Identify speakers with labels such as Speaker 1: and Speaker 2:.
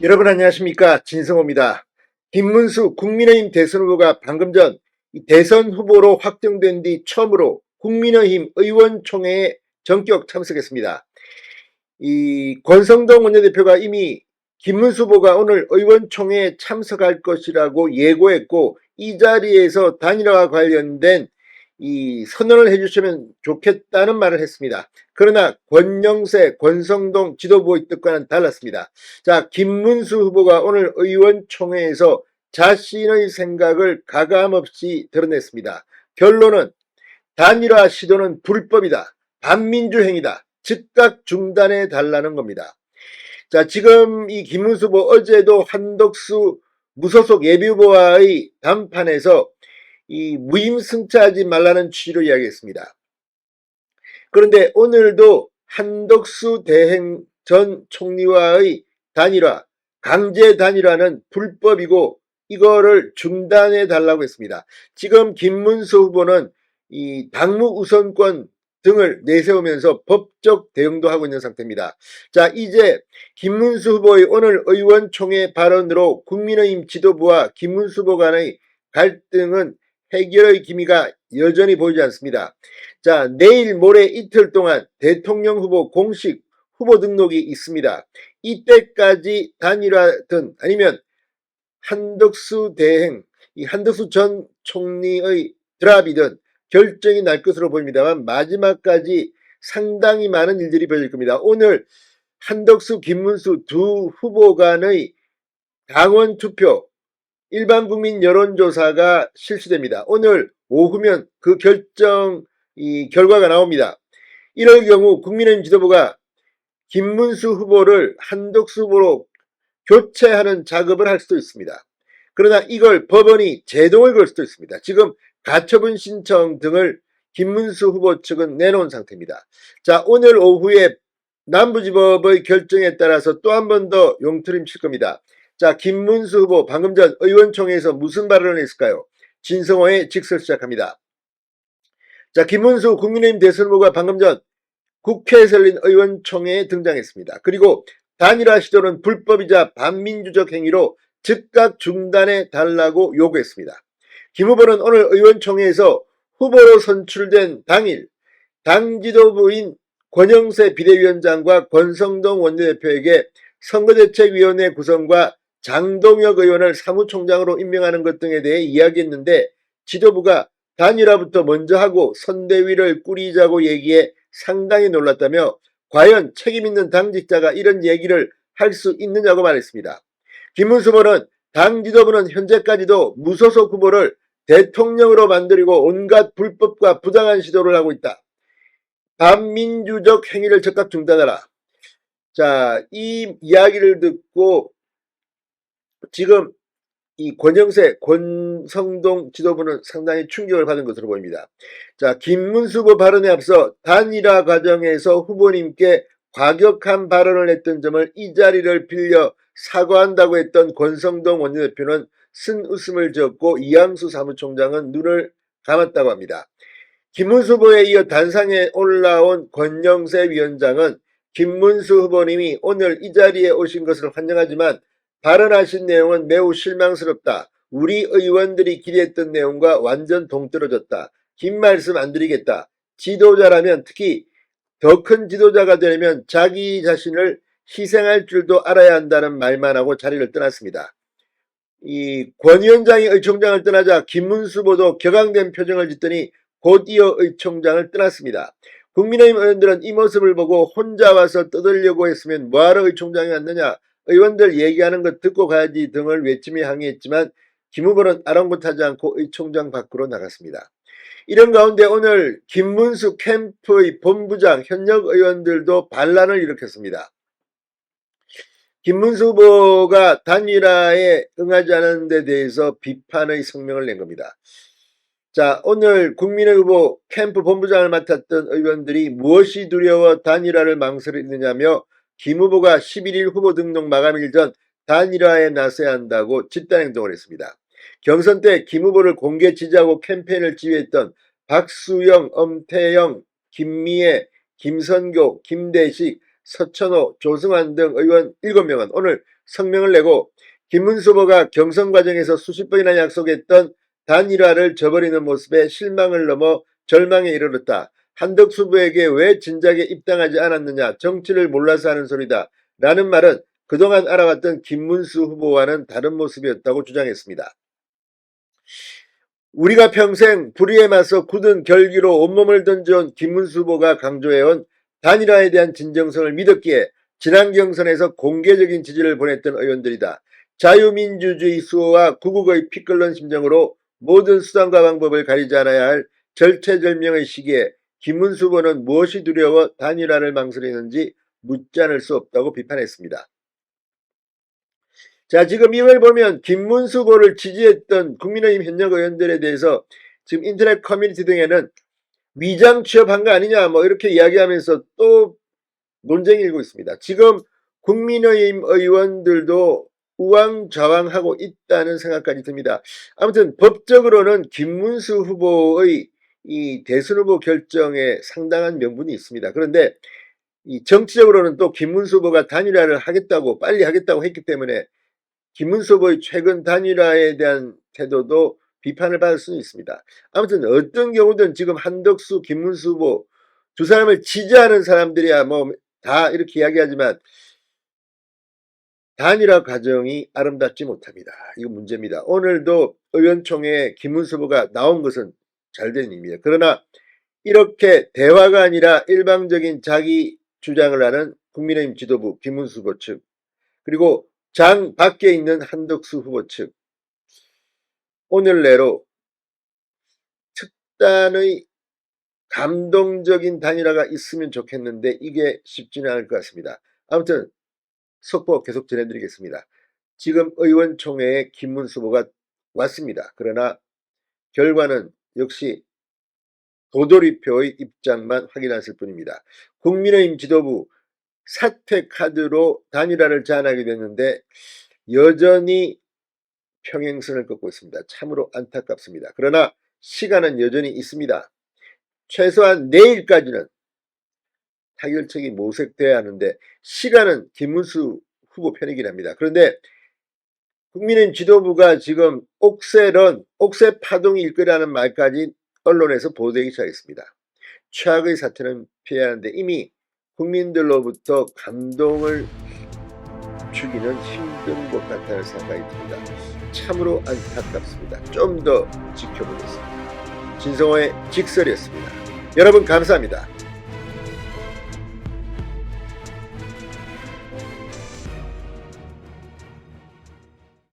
Speaker 1: 여러분 안녕하십니까, 진성호입니다. 김문수 국민의힘 대선 후보가 방금 전 대선 후보로 확정된 뒤 처음으로 국민의힘 의원총회에 전격 참석했습니다. 이 권성동 원내대표가 이미 김문수 후보가 오늘 의원총회에 참석할 것이라고 예고했고, 이 자리에서 단일화와 관련된 이 선언을 해주시면 좋겠다는 말을 했습니다. 그러나 권영세, 권성동 지도부의 뜻과는 달랐습니다. 자, 김문수 후보가 오늘 의원총회에서 자신의 생각을 가감없이 드러냈습니다. 결론은 단일화 시도는 불법이다, 반민주행위다, 즉각 중단해 달라는 겁니다. 자, 지금 이 김문수 후보 어제도 한덕수 무소속 예비후보와의 담판에서 이 무임승차하지 말라는 취지로 이야기했습니다. 그런데 오늘도 한덕수 대행 전 총리와의 단일화, 강제 단일화는 불법이고 이거를 중단해 달라고 했습니다. 지금 김문수 후보는 이 당무 우선권 등을 내세우면서 법적 대응도 하고 있는 상태입니다. 자, 이제 김문수 후보의 오늘 의원총회 발언으로 국민의힘 지도부와 김문수 후보 간의 갈등은 해결의 기미가 여전히 보이지 않습니다. 자, 내일 모레 이틀 동안 대통령 후보 공식 후보 등록이 있습니다. 이때까지 단일화든 아니면 한덕수 대행, 이 한덕수 전 총리의 드랍이든 결정이 날 것으로 보입니다만, 마지막까지 상당히 많은 일들이 벌어질 겁니다. 오늘 한덕수, 김문수 두 후보 간의 당원 투표, 일반 국민 여론조사가 실시됩니다. 오늘 오후면 그 결과가 나옵니다. 이럴 경우 국민의힘 지도부가 김문수 후보를 한덕수 후보로 교체하는 작업을 할 수도 있습니다. 그러나 이걸 법원이 제동을 걸 수도 있습니다. 지금 가처분 신청 등을 김문수 후보 측은 내놓은 상태입니다. 자, 오늘 오후에 남부지법의 결정에 따라서 또 한 번 더 용트림 칠 겁니다. 자, 김문수 후보 방금 전 의원총회에서 무슨 발언을 했을까요? 진성호의 직설 시작합니다. 자, 김문수 국민의힘 대선 후보가 방금 전 국회에서 열린 의원총회에 등장했습니다. 그리고 단일화 시도는 불법이자 반민주적 행위로 즉각 중단해 달라고 요구했습니다. 김 후보는 오늘 의원총회에서 후보로 선출된 당일 당 지도부인 권영세 비대위원장과 권성동 원내대표에게 선거대책위원회 구성과 장동혁 의원을 사무총장으로 임명하는 것 등에 대해 이야기했는데, 지도부가 단일화부터 먼저 하고 선대위를 꾸리자고 얘기해 상당히 놀랐다며 과연 책임있는 당직자가 이런 얘기를 할 수 있느냐고 말했습니다. 김문수 후보는 당 지도부는 현재까지도 무소속 후보를 대통령으로 만들고 온갖 불법과 부당한 시도를 하고 있다. 반민주적 행위를 즉각 중단하라. 자, 이 이야기를 듣고 지금 이 권영세, 권성동 지도부는 상당히 충격을 받은 것으로 보입니다. 자, 김문수 후보 발언에 앞서 단일화 과정에서 후보님께 과격한 발언을 했던 점을 이 자리를 빌려 사과한다고 했던 권성동 원내대표는 쓴웃음을 지었고, 이양수 사무총장은 눈을 감았다고 합니다. 김문수 후보에 이어 단상에 올라온 권영세 위원장은 김문수 후보님이 오늘 이 자리에 오신 것을 환영하지만 발언하신 내용은 매우 실망스럽다. 우리 의원들이 기대했던 내용과 완전 동떨어졌다. 긴 말씀 안 드리겠다. 지도자라면, 특히 더 큰 지도자가 되려면 자기 자신을 희생할 줄도 알아야 한다는 말만 하고 자리를 떠났습니다. 이 권 위원장이 의총장을 떠나자 김문수 후보도 격앙된 표정을 짓더니 곧이어 의총장을 떠났습니다. 국민의힘 의원들은 이 모습을 보고 혼자 와서 떠들려고 했으면 뭐하러 의총장이 왔느냐, 의원들 얘기하는 것 듣고 가야지 등을 외치며 항의했지만 김 후보는 아랑곳하지 않고 의총장 밖으로 나갔습니다. 이런 가운데 오늘 김문수 캠프의 본부장, 현역 의원들도 반란을 일으켰습니다. 김문수 후보가 단일화에 응하지 않은 데 대해서 비판의 성명을 낸 겁니다. 자, 오늘 국민의 후보 캠프 본부장을 맡았던 의원들이 무엇이 두려워 단일화를 망설이느냐며 김 후보가 11일 후보 등록 마감일 전 단일화에 나서야 한다고 집단행동을 했습니다. 경선 때 김 후보를 공개 지지하고 캠페인을 지휘했던 박수영, 엄태영, 김미애, 김선교, 김대식, 서천호, 조승환 등 의원 7명은 오늘 성명을 내고 김문수 후보가 경선 과정에서 수십 번이나 약속했던 단일화를 저버리는 모습에 실망을 넘어 절망에 이르렀다. 한덕수 후보에게 왜 진작에 입당하지 않았느냐, 정치를 몰라서 하는 소리다 라는 말은 그동안 알아왔던 김문수 후보와는 다른 모습이었다고 주장했습니다. 우리가 평생 불의에 맞서 굳은 결기로 온몸을 던져온 김문수 후보가 강조해온 단일화에 대한 진정성을 믿었기에 지난 경선에서 공개적인 지지를 보냈던 의원들이다. 자유민주주의 수호와 구국의 피 끓는 심정으로 모든 수단과 방법을 가리지 않아야 할 절체절명의 시기에 김문수 후보는 무엇이 두려워 단일화를 망설이는지 묻지 않을 수 없다고 비판했습니다. 자, 지금 이걸 보면 김문수 후보를 지지했던 국민의힘 현역 의원들에 대해서 지금 인터넷 커뮤니티 등에는 위장 취업한 거 아니냐 뭐 이렇게 이야기하면서 또 논쟁이 일고 있습니다. 지금 국민의힘 의원들도 우왕좌왕하고 있다는 생각까지 듭니다. 아무튼 법적으로는 김문수 후보의 이 대선 후보 결정에 상당한 명분이 있습니다. 그런데 이 정치적으로는 또 김문수 후보가 단일화를 하겠다고 빨리 하겠다고 했기 때문에 김문수 후보의 최근 단일화에 대한 태도도 비판을 받을 수는 있습니다. 아무튼 어떤 경우든 지금 한덕수, 김문수 후보 두 사람을 지지하는 사람들이야 뭐 다 이렇게 이야기하지만 단일화 과정이 아름답지 못합니다. 이거 문제입니다. 오늘도 의원총회에 김문수 후보가 나온 것은 잘된 의미입니다. 그러나 이렇게 대화가 아니라 일방적인 자기 주장을 하는 국민의힘 지도부 김문수 후보 측, 그리고 장 밖에 있는 한덕수 후보 측, 오늘 내로 특단의 감동적인 단일화가 있으면 좋겠는데 이게 쉽지는 않을 것 같습니다. 아무튼 속보 계속 전해드리겠습니다. 지금 의원총회에 김문수 후보가 왔습니다. 그러나 결과는 역시 도돌이표의 입장만 확인했을 뿐입니다. 국민의힘 지도부 사퇴 카드로 단일화를 제안하게 됐는데 여전히 평행선을 걷고 있습니다. 참으로 안타깝습니다. 그러나 시간은 여전히 있습니다. 최소한 내일까지는 타결책이 모색돼야 하는데 시간은 김문수 후보 편이긴 합니다. 그런데 국민의힘 지도부가 지금 옥새런, 옥새 파동이 일거라는 말까지 언론에서 보도되기 시작했습니다. 최악의 사태는 피해야 하는데 이미 국민들로부터 감동을 주기는 힘든 것 같다는 생각이 듭니다. 참으로 안타깝습니다. 좀 더 지켜보겠습니다. 진성호의 직설이었습니다. 여러분 감사합니다.